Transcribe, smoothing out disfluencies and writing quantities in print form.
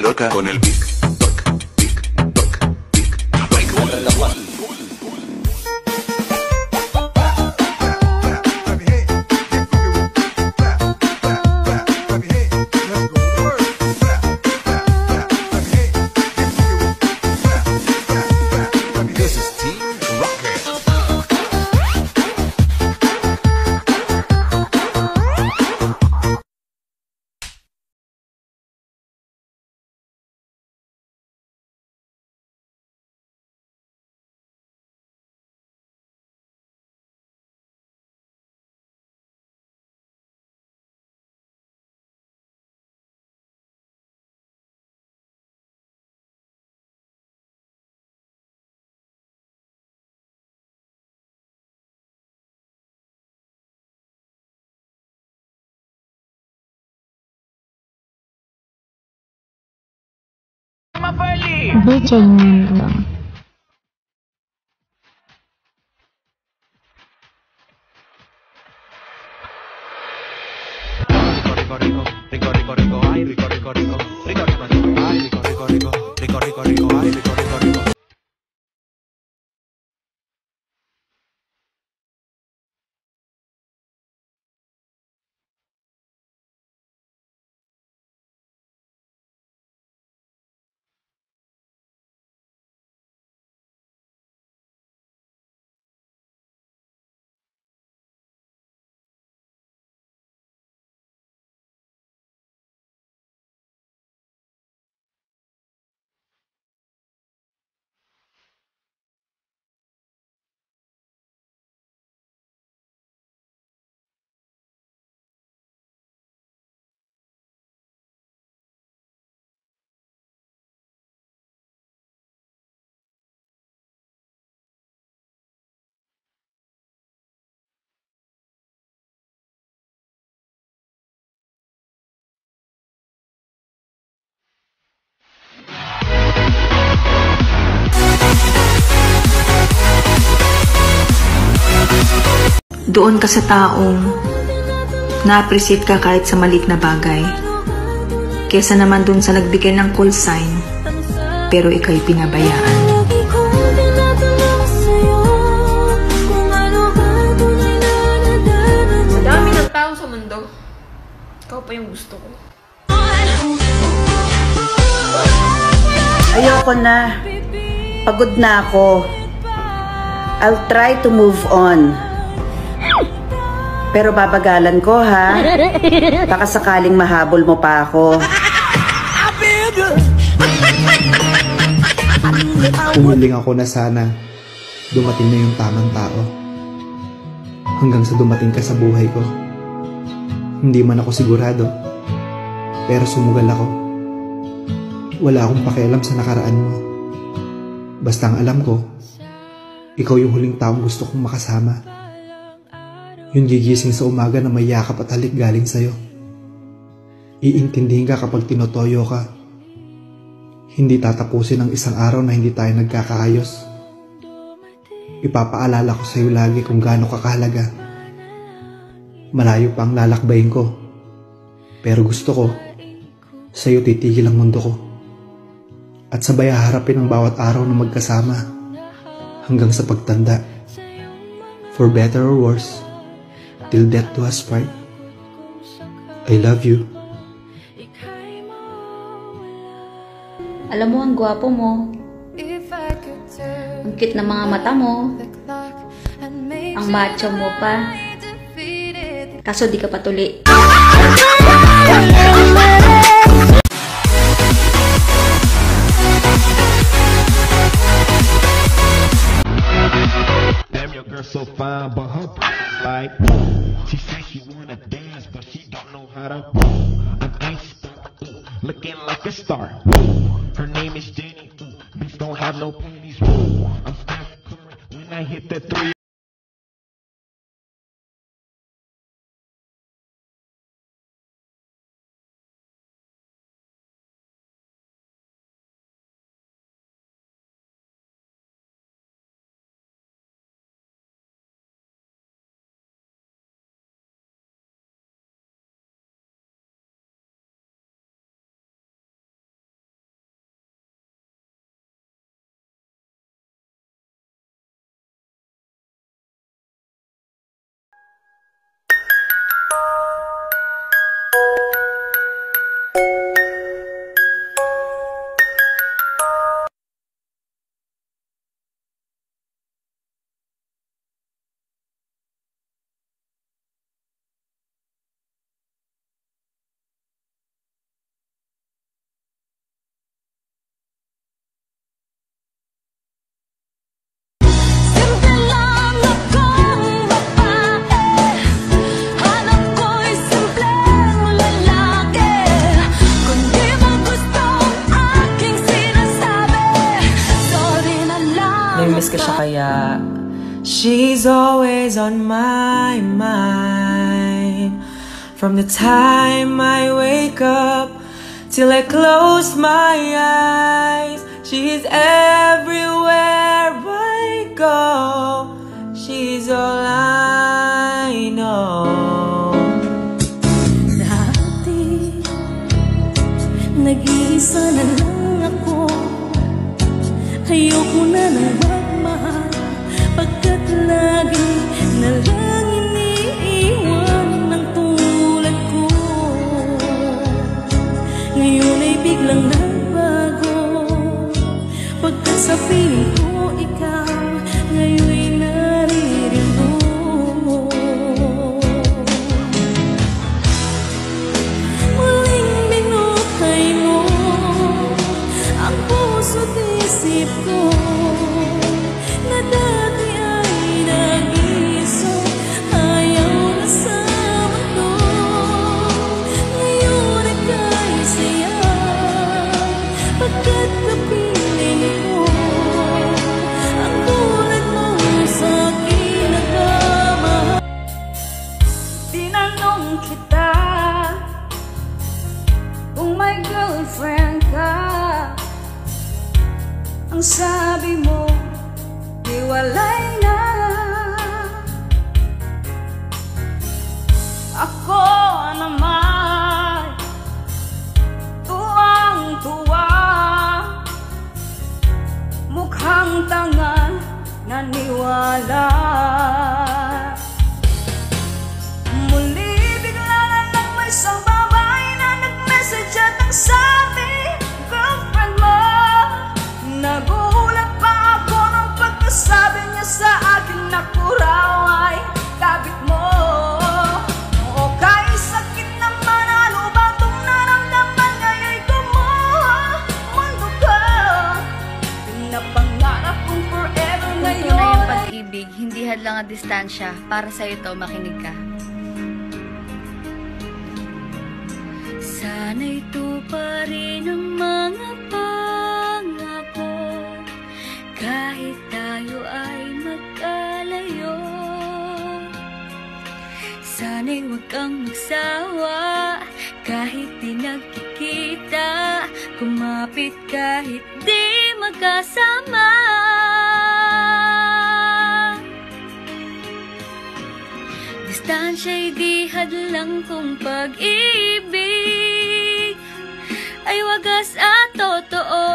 vuelve loca con el pic, toc, pic, toc, pic, toc. Ganyan lang. Rico, rico, rico, rico, rico, ay, rico, rico, rico, rico, rico, rico, ay, rico, rico, rico, rico, rico, rico, ay, rico, rico, rico. Doon ka sa taong na-appreciate ka kahit sa maliit na bagay. Kesa naman dun sa nagbigay ng call sign, pero ikaw'y pinabayaan. Madami ng tao sa mundo. Ikaw pa yung gusto ko. Ayoko na. Pagod na ako. I'll try to move on. Pero babagalan ko, ha? Baka sakaling mahabol mo pa ako. Umiling ako na sana dumating na yung tamang tao. Hanggang sa dumating ka sa buhay ko. Hindi man ako sigurado, pero sumugal ako. Wala akong pakialam sa nakaraan mo. Basta ang alam ko, ikaw yung huling taong gusto kong makasama. Yung gigising sa umaga na may yakap at halik galing sa'yo. Iintindihin ka kapag tinotoyo ka. Hindi tatapusin ang isang araw na hindi tayo nagkakaayos. Ipapaalala ko sa'yo lagi kung gaano ka kahalaga. Malayo pa ang lalakbayin ko. Pero gusto ko, sa'yo titigil ang mundo ko. At sabay haharapin ang bawat araw na magkasama. Hanggang sa pagtanda. For better or worse, till death do us part. I love you. Alam mo, ang gwapo mo. Ang cute na mga mata mo. Ang macho mo pa. Kaso di ka patuli. Damn, your girl so fine, but her like she says she wanna dance, but she don't know how to. I'm ice, looking like a star. Her name is Jenny. Bitch don't have no panties. I'm Steph Curry when I hit the three. ka siya kaya she's always on my mind. From the time I wake up till I close my eyes, she's everywhere I go. She's all I know. Dati nag-iisa na lang ako. Ayoko na nang magmahal, pagkat lagi na lang iniiwan ng tulad ko. Ngayon ay biglang nagbago, pagkat sa piling ko ikaw ngayon ay naririto. Muling binukay mo ang puso't isip ko, na dati ay nag-iisa, ayaw na sa mundo. Ngayon ay kay saya, pagkat kapiling ko ang tulad mo sa akin nagmamahal. Tinanong kita kung may girlfriend ka, ang sabi mo hiwalay na. Ako naman tuwang-tuwa, mukhang tanga naniwala. Muli bigla na lang may isang babae na nag-message at ang sabi, girlfriend mo. Nagulat pa ako nung pagkasabi niya sa akin na kuraw ay kabit mo. Oo, kahit sakit naman, ano ba itong naramdaman ngaya'y kumuha mundo ko. Pinapangarap kong forever ngayon. Kung tunay ang pag-ibig, hindi hadlang ang distansya. Para sa'yo to, makinig ka. Sana'y tuparin ang mga pangako, kahit tayo ay magkalayo. Sana'y huwag kang magsawa, kahit di nagkikita, kumapit kahit di magkasama. Distansya'y di hadlang kung pag-ibig ay wagas at totoo.